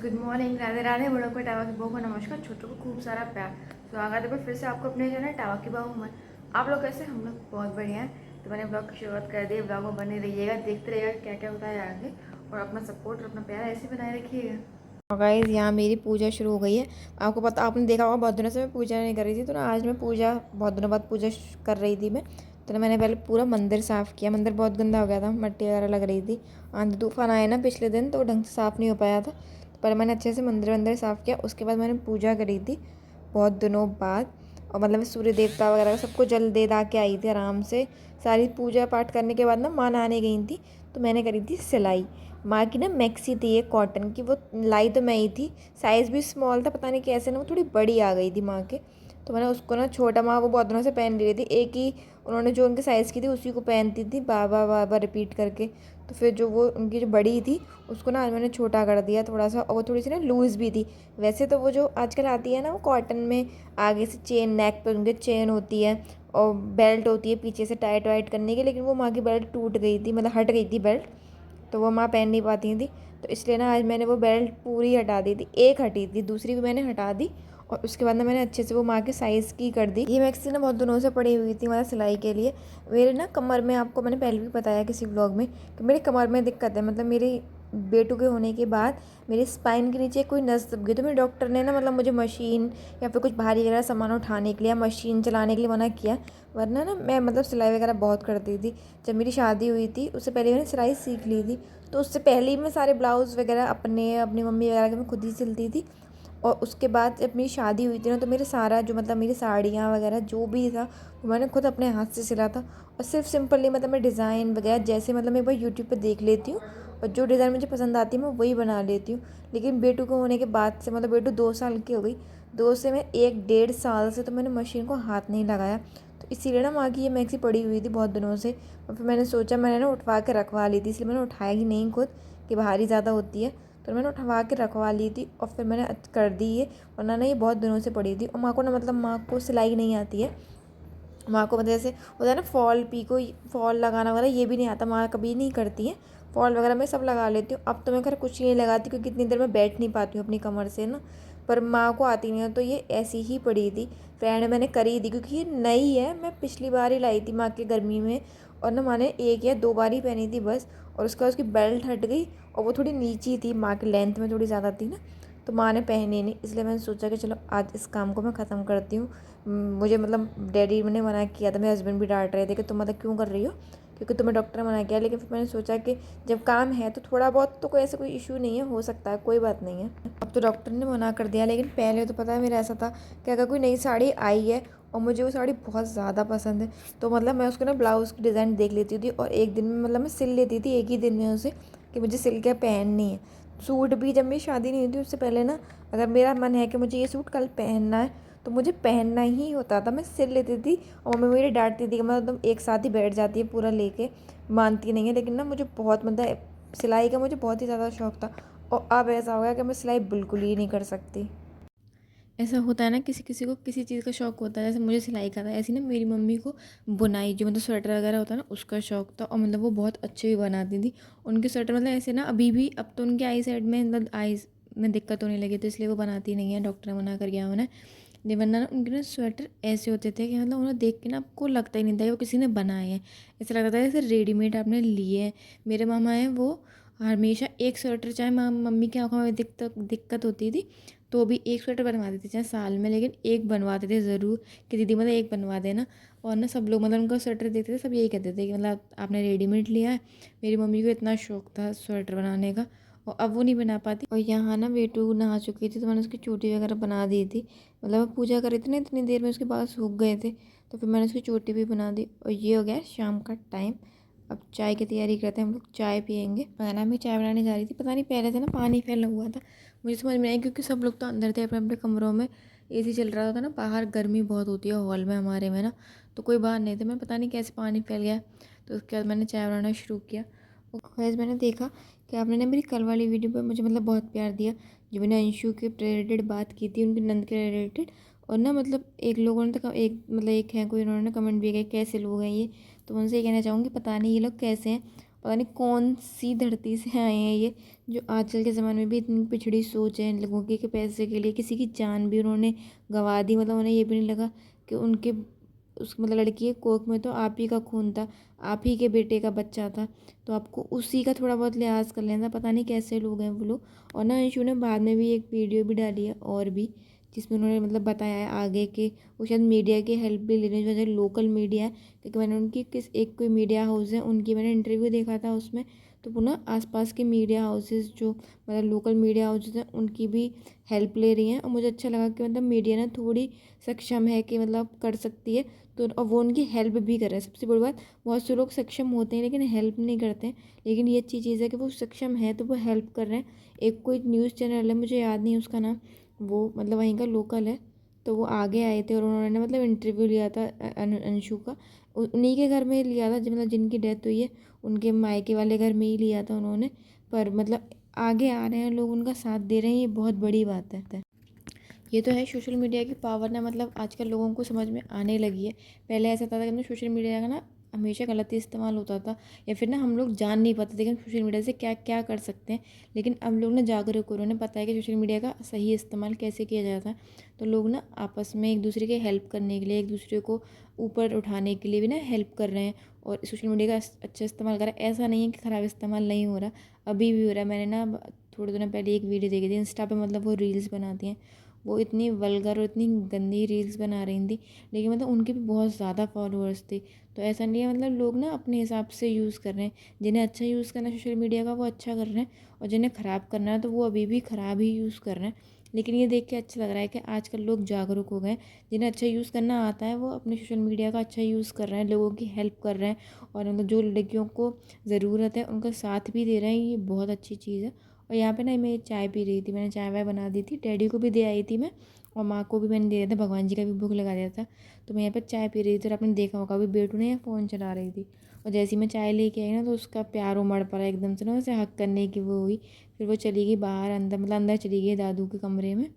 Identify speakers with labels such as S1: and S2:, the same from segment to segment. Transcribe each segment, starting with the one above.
S1: Good morning, Radhe Radhe. बड़ों को tower की बहू को नमस्कार, छोटों को खूब सारा प्यार। स्वागत है फिर से आपको अपने चैनल टावा की बहू में। आप लोग कैसे? हम लोग बहुत बढ़िया हैं। तो मैंने ब्लॉग की शुरुआत कर दी। ब्लॉग में बने रहिएगा, देखते रहिएगा क्या क्या होता है आगे, और अपना सपोर्ट और अपना प्यार ऐसे बनाए रखिएगा। और गाइस, यहाँ मेरी पूजा शुरू हो गई है। आपको पता, आपने देखा होगा बहुत दिनों से मैं पूजा नहीं कर रही थी, तो ना आज मैं पूजा बहुत दिनों बाद पूजा कर रही थी मैं। तो ना मैंने पहले पूरा मंदिर साफ़ किया। मंदिर बहुत गंदा हो गया था, मट्टी वगैरह लग रही थी। आंधी तूफान आया ना पिछले दिन, तो ढंग से साफ़ नहीं हो पाया था। तो पहले मैंने अच्छे से मंदिर वंदिर साफ़ किया, उसके बाद मैंने पूजा करी थी बहुत दिनों बाद। और मतलब सूर्य देवता वगैरह सबको जल दे दा के आई थी आराम से। सारी पूजा पाठ करने के बाद ना माँ नहाने गई थी, तो मैंने करी थी सिलाई। माँ की ना मैक्सी थी एक कॉटन की, वो लाई तो मैं ही थी। साइज़ भी स्मॉल था, पता नहीं कैसे ना वो थोड़ी बड़ी आ गई थी माँ के। तो मैंने उसको ना, छोटा माँ वो बहुत दिनों से पहन रही थी, एक ही उन्होंने जो उनके साइज़ की थी उसी को पहनती थी बार बार बार बार रिपीट करके। तो फिर जो वो उनकी जो बड़ी थी उसको ना आज मैंने छोटा कर दिया थोड़ा सा, और वो थोड़ी सी ना लूज़ भी थी। वैसे तो वो जो आजकल आती है ना, वो कॉटन में आगे से चेन, नेक पे उनके चेन होती है और बेल्ट होती है पीछे से टाइट वाइट करने की, लेकिन वो माँ की बेल्ट टूट गई थी, मतलब हट गई थी बेल्ट। तो वो माँ पहन नहीं पाती थी, तो इसलिए ना आज मैंने वो बेल्ट पूरी हटा दी थी। एक हटी थी, दूसरी भी मैंने हटा दी। और उसके बाद ना मैंने अच्छे से वो माँ के साइज़ की कर दी। ये मैक्सी ना बहुत दिनों से पड़ी हुई थी मतलब सिलाई के लिए। मेरे ना कमर में, आपको मैंने पहले भी बताया किसी व्लॉग में कि मेरी कमर में दिक्कत है। मतलब मेरी बेटू के होने के बाद मेरी स्पाइन के नीचे कोई नस दब गई, तो मेरे डॉक्टर ने ना मतलब मुझे मशीन या फिर कुछ भारी वगैरह सामान उठाने के लिए या मशीन चलाने के लिए मना किया। वरना ना मैं मतलब सिलाई वगैरह बहुत करती थी। जब मेरी शादी हुई थी उससे पहले मैंने सिलाई सीख ली थी, तो उससे पहले ही मैं सारे ब्लाउज़ वगैरह अपनी मम्मी वगैरह के मैं खुद ही सिलती थी। और उसके बाद जब मेरी शादी हुई थी ना, तो मेरे सारा जो मतलब मेरी साड़ियाँ वगैरह जो भी था वो मैंने खुद अपने हाथ से सिला था। और सिर्फ सिंपली मतलब मैं डिज़ाइन वगैरह जैसे मतलब मैं एक बार यूट्यूब पर देख लेती हूँ, और जो डिज़ाइन मुझे पसंद आती है मैं वही बना लेती हूँ। लेकिन बेटू को होने के बाद से, मतलब बेटू 2 साल की हो गई, 1 से 1.5 साल से तो मैंने मशीन को हाथ नहीं लगाया। तो इसीलिए ना माँ की ये मैक्सी पड़ी हुई थी बहुत दिनों से। और फिर मैंने सोचा, मैंने ना उठवा के रखवा ली थी, इसलिए मैंने उठाया ही नहीं खुद कि भारी ज़्यादा होती है। तो मैंने उठवा के रखवा ली थी और फिर मैंने कर दी ये। वरना ना ये बहुत दिनों से पड़ी थी। और माँ को ना, मतलब माँ को सिलाई नहीं आती है। माँ को मतलब जैसे होता है ना फॉल, पीको, फॉल लगाना वगैरह ये भी नहीं आता, माँ कभी नहीं करती है। फॉल वगैरह मैं सब लगा लेती हूँ। अब तो मैं खैर कुछ नहीं लगाती, क्योंकि इतनी देर में बैठ नहीं पाती हूँ अपनी कमर से ना। पर माँ को आती नहीं है, तो ये ऐसी ही पड़ी थी। फ्रेंड मैंने करी थी, क्योंकि ये नई है, मैं पिछली बार ही लाई थी माँ के गर्मी में। और ना माँ ने 1 या 2 बार ही पहनी थी बस। और उसके बाद उसकी बेल्ट हट गई, और वो थोड़ी नीची थी, माँ की लेंथ में थोड़ी ज़्यादा थी ना, तो माँ ने पहनी नहीं। इसलिए मैंने सोचा कि चलो आज इस काम को मैं ख़त्म करती हूँ। मुझे मतलब डैडी ने मना किया था, मेरे हस्बैंड भी डांट रहे थे कि तुम मतलब क्यों कर रही हो, क्योंकि तुम्हें डॉक्टर ने मना किया। लेकिन फिर मैंने सोचा कि जब काम है तो थोड़ा बहुत तो कोई ऐसा कोई इशू नहीं है, हो सकता है, कोई बात नहीं है। अब तो डॉक्टर ने मना कर दिया, लेकिन पहले तो पता है मेरा ऐसा था कि अगर कोई नई साड़ी आई है और मुझे वो साड़ी बहुत ज़्यादा पसंद है, तो मतलब मैं उसको ना ब्लाउज़ की डिज़ाइन देख लेती थी, और एक दिन में मतलब मैं सिल लेती थी, एक ही दिन में उसे, कि मुझे सिल के पहननी है। सूट भी जब मेरी शादी नहीं हुई थी उससे पहले ना, अगर मेरा मन है कि मुझे ये सूट कल पहनना है तो मुझे पहनना ही होता था, मैं सिल लेती थी। और मम्मी मेरी डांटती थी कि मतलब तुम एक साथ ही बैठ जाती है पूरा लेके, मानती नहीं है। लेकिन ना मुझे बहुत मतलब सिलाई का मुझे बहुत ही ज़्यादा शौक था। और अब ऐसा हो गया कि मैं सिलाई बिल्कुल ही नहीं कर सकती। ऐसा होता है ना, किसी किसी को किसी चीज़ का शौक होता है। जैसे मुझे सिलाई का था, ऐसे ना मेरी मम्मी को बुनाई, जो मतलब स्वेटर वगैरह होता है ना, उसका शौक था। और मतलब वो बहुत अच्छे भी बनाती थी उनके स्वेटर। मतलब ऐसे ना अभी भी, अब तो उनके आई साइड में मतलब आईज में दिक्कत होने लगी, तो इसलिए वो बनाती नहीं है, डॉक्टर ने मना कर गया उन्हें। नहीं, वरना ना उनके ना स्वेटर ऐसे होते थे कि मतलब उन्हें देख के ना आपको लगता ही नहीं था कि वो किसी ने बनाए हैं। ऐसा लगता था जैसे रेडीमेड आपने लिए हैं। मेरे मामा हैं, वो हमेशा एक स्वेटर, चाहे मम्मी की आंखों में दिक्कत दिक्कत होती थी तो भी एक स्वेटर बनवाते थे, चाहे साल में, लेकिन एक बनवाते थे ज़रूर कि दीदी मतलब एक बनवा देना। और ना सब लोग मतलब उनका स्वेटर देखते थे, सब यही कहते थे कि मतलब आपने रेडीमेड लिया है। मेरी मम्मी को इतना शौक था स्वेटर बनाने का, और अब वो नहीं बना पाती। और यहाँ ना बेटू नहा चुकी थी, तो मैंने उसकी चोटी वगैरह बना दी थी। मतलब पूजा करी थी ना, इतनी देर में उसके बाल सूख गए थे, तो फिर मैंने उसकी चोटी भी बना दी। और ये हो गया शाम का टाइम। अब चाय की तैयारी करते हैं, हम लोग चाय पियेंगे। मैं ना भी चाय बनाने जा रही थी, पता नहीं पहले से ना पानी फैला हुआ था, मुझे समझ में नहीं आई, क्योंकि सब लोग तो अंदर थे अपने अपने कमरों में, एसी चल रहा था ना, बाहर गर्मी बहुत होती है हॉल में हमारे में ना, तो कोई बाहर नहीं थे। मैं पता नहीं कैसे पानी फैल गया। तो उसके बाद मैंने चाय बनाना शुरू किया। और खैर मैंने देखा कि आपने ना मेरी कल वाली वीडियो पर मुझे मतलब बहुत प्यार दिया, जो मैंने अंशु के रिलेटेड बात की थी, उनके नंद के रिलेटेड। और ना मतलब एक लोगों ने तो एक है कोई, उन्होंने कमेंट भी किया कैसे लोग हैं ये। तो उनसे ये कहना चाहूँगी, पता नहीं ये लोग कैसे हैं। पता नहीं कौन सी धरती से आए हैं ये, जो आजकल के ज़माने में भी इतनी पिछड़ी सोच है इन लोगों की कि पैसे के लिए किसी की जान भी उन्होंने गंवा दी। मतलब उन्हें ये भी नहीं लगा कि उनके उस मतलब लड़की के कोख में तो आप ही का खून था, आप ही के बेटे का बच्चा था, तो आपको उसी का थोड़ा बहुत लिहाज कर लेना था। पता नहीं कैसे लोग हैं वो लोग। और ना अंशु ने बाद में भी एक वीडियो भी डाली है और भी, जिसमें उन्होंने मतलब बताया है आगे कि वो शायद मीडिया की हेल्प भी ले रहे हैं, जो लोकल मीडिया है। क्योंकि मैंने उनकी एक कोई मीडिया हाउस है उनकी मैंने इंटरव्यू देखा था उसमें, तो वो ना आसपास के मीडिया हाउसेस जो मतलब लोकल मीडिया हाउसेस हैं उनकी भी हेल्प ले रही हैं। और मुझे अच्छा लगा कि मतलब मीडिया ना थोड़ी सक्षम है कि मतलब कर सकती है, तो और वो उनकी हेल्प भी कर रहे हैं। सबसे बड़ी बात, बहुत से लोग सक्षम होते हैं लेकिन हेल्प नहीं करते हैं, लेकिन ये अच्छी चीज़ है कि वो सक्षम है तो वो हेल्प कर रहे हैं। एक कोई न्यूज़ चैनल है, मुझे याद नहीं उसका नाम, वो मतलब वहीं का लोकल है, तो वो आगे आए थे और उन्होंने मतलब इंटरव्यू लिया था अंशु का। उन्हीं के घर में लिया था, मतलब जिनकी डेथ हुई है उनके मायके वाले घर में ही लिया था उन्होंने। पर मतलब आगे आ रहे हैं लोग, उनका साथ दे रहे हैं, ये बहुत बड़ी बात है। ये तो है सोशल मीडिया की पावर ना, मतलब आजकल लोगों को समझ में आने लगी है। पहले ऐसा था कि सोशल मीडिया का ना हमेशा गलत ही इस्तेमाल होता था, या फिर ना हम लोग जान नहीं पाते थे कि हम सोशल मीडिया से क्या क्या कर सकते हैं। लेकिन अब लोग ना जागरूक हो रहे हैं, उन्हें पता है कि सोशल मीडिया का सही इस्तेमाल कैसे किया जाता है। तो लोग ना आपस में एक दूसरे के हेल्प करने के लिए, एक दूसरे को ऊपर उठाने के लिए भी ना हेल्प कर रहे हैं और सोशल मीडिया का अच्छा इस्तेमाल कर रहे हैं। ऐसा नहीं है कि ख़राब इस्तेमाल नहीं हो रहा, अभी भी हो रहा है। मैंने ना थोड़े दिनों पहले एक वीडियो देखी थी इंस्टा पे, मतलब वो रील्स बनाती हैं, वो इतनी वल्गर और इतनी गंदी रील्स बना रही थी, लेकिन मतलब उनके भी बहुत ज़्यादा फॉलोअर्स थे। तो ऐसा नहीं है, मतलब लोग ना अपने हिसाब से यूज़ कर रहे हैं। जिन्हें अच्छा यूज़ करना है सोशल मीडिया का वो अच्छा कर रहे हैं, और जिन्हें ख़राब करना है तो वो अभी भी ख़राब ही यूज़ कर रहे हैं। लेकिन ये देख के अच्छा लग रहा है कि आजकल लोग जागरूक हो गए। जिन्हें अच्छा यूज़ करना आता है वो अपने सोशल मीडिया का अच्छा यूज़ कर रहे हैं, लोगों की हेल्प कर रहे हैं, और मतलब जो लड़कियों को ज़रूरत है उनका साथ भी दे रहे हैं। ये बहुत अच्छी चीज़ है। और यहाँ पे ना मैं चाय पी रही थी, मैंने चाय वाय बना दी थी, डैडी को भी दे आई थी मैं, और माँ को भी मैंने दे दिया था, भगवान जी का भी भोग लगा दिया था। तो मैं यहाँ पे चाय पी रही थी और आपने देखा होगा अभी बेटू ने फ़ोन चला रही थी, और जैसे ही मैं चाय लेके आई ना तो उसका प्यार उमड़ पड़ा एकदम से ना, उसे हक करने की वो हुई। फिर वो चली गई बाहर, अंदर मतलब अंदर चली गई दादू के कमरे में।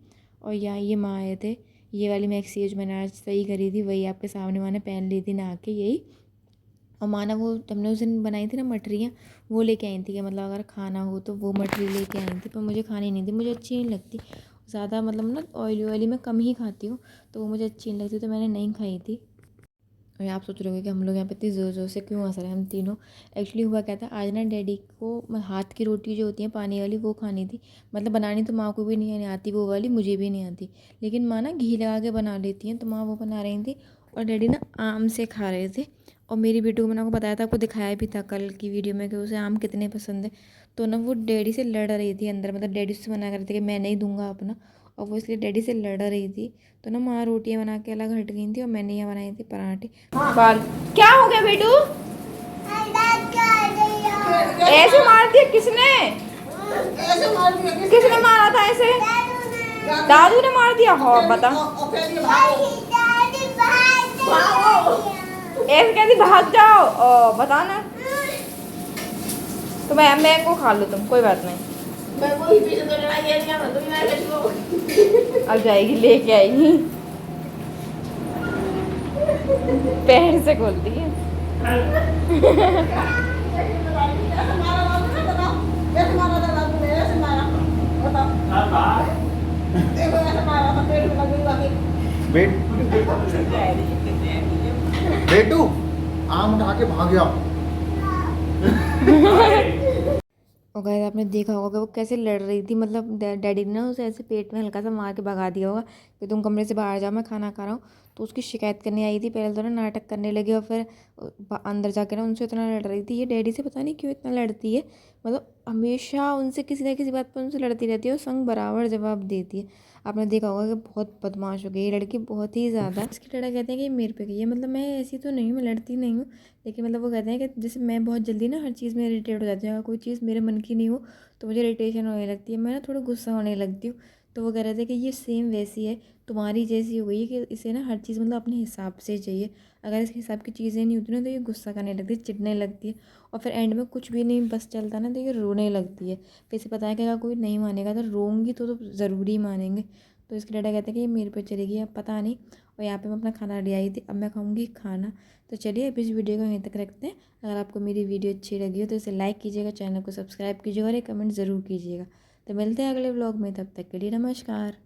S1: और यहाँ ये माँ आए थे, ये वाली मैक्सी जो मैंने आज सही करी थी वही आपके सामने मैंने पहन ली थी नहा के यही। और माना वो हमने उस दिन बनाई थी ना मठरियाँ, वो लेके आई थी कि मतलब अगर खाना हो तो वो मठरी लेके आई थी, पर मुझे खानी नहीं थी, मुझे अच्छी नहीं लगती ज़्यादा, मतलब ना ऑयली ऑयली मैं कम ही खाती हूँ, तो वो मुझे अच्छी नहीं लगती तो मैंने नहीं खाई थी। और आप सोच रहे होंगे कि हम लोग यहाँ पे इतनी ज़ोर ज़ोर से क्यों हंस रहे हैं हम तीनों। एक्चुअली हुआ क्या था, आज ना डैडी को हाथ की रोटी जो होती है पानी वाली वो खानी थी। मतलब बनानी तो माँ को भी नहीं आती वो वाली, मुझे भी नहीं आती, लेकिन माँ ना घी लगा के बना लेती हैं, तो माँ वो बना रही थी और डैडी ना आम से खा रहे थे। और मेरी बेटी को मैंने आपको बताया था, आपको दिखाया भी था कल की वीडियो में कि उसे आम कितने पसंद है। तो ना वो डैडी से लड़ रही थी अंदर, मतलब डैडी से मना कर रही थी कि मैं नहीं दूंगा अपना, और वो इसलिए डैडी से लड़ रही थी। तो ना माँ रोटियाँ बना के अलग हट गई थी और मैंने यहाँ बनाई थी पराठे। बाल क्या हो गया बेटू, ऐसे मार दिया किसने, किसने मारा था ऐसे, दादू ने मार दिया हो बता, ऐसे कहती भाग जाओ ओ बता ना, तो मैं मैंगो खा लो तुम, कोई बात नहीं। अब जाएगी लेके आएगी, पैर से खोलती है।
S2: बेटू आम उठा के भाग गया।
S1: और गाइस आपने देखा होगा कि वो कैसे लड़ रही थी, मतलब डैडी ने ना उसे ऐसे पेट में हल्का सा मार के भगा दिया होगा कि तुम कमरे से बाहर जाओ मैं खाना खा रहा हूँ। तो उसकी शिकायत करने आई थी, पहले तो ना नाटक करने लगी और फिर अंदर जाके ना उनसे इतना लड़ रही थी। ये डैडी से पता नहीं क्यों इतना लड़ती है, मतलब हमेशा उनसे किसी ना किसी बात पर उनसे लड़ती रहती है और संग बराबर जवाब देती है। आपने देखा होगा कि बहुत बदमाश हो गई ये लड़की, बहुत ही ज़्यादा। इसके डैडा कहते हैं कि ये मेरे पे गई है, मतलब मैं ऐसी तो नहीं हूँ, मैं लड़ती नहीं हूँ, लेकिन मतलब वो कहते हैं कि जैसे मैं बहुत जल्दी ना हर चीज़ में इरिटेट हो जाती हूँ, अगर कोई चीज़ मेरे मन की नहीं हो तो मुझे इरिटेशन होने लगती है, मैं ना थोड़ा गुस्सा होने लगती हूँ। तो वो कह रहे थे कि ये सेम वैसी है, तुम्हारी जैसी हो गई है कि इसे ना हर चीज़ मतलब अपने हिसाब से चाहिए, अगर इसके हिसाब की चीज़ें नहीं होती ना तो ये गुस्सा करने लगती है, चिढ़ने लगती है, और फिर एंड में कुछ भी नहीं बस चलता ना तो ये रोने लगती है। फिर इसे पता है कि अगर कोई नहीं मानेगा तो रोऊंगी तो ज़रूरी मानेंगे। तो इसके डैडा कहते हैं कि ये मेरे पे चली गई, अब पता नहीं। और यहाँ पे मैं अपना खाना रेडी आई थी, अब मैं खाऊंगी खाना। तो चलिए अब इस वीडियो को यहीं तक रखते हैं। अगर आपको मेरी वीडियो अच्छी लगी हो तो इसे लाइक कीजिएगा, चैनल को सब्सक्राइब कीजिएगा और एक कमेंट ज़रूर कीजिएगा। तो मिलते हैं अगले व्लॉग में, तब तक के लिए नमस्कार।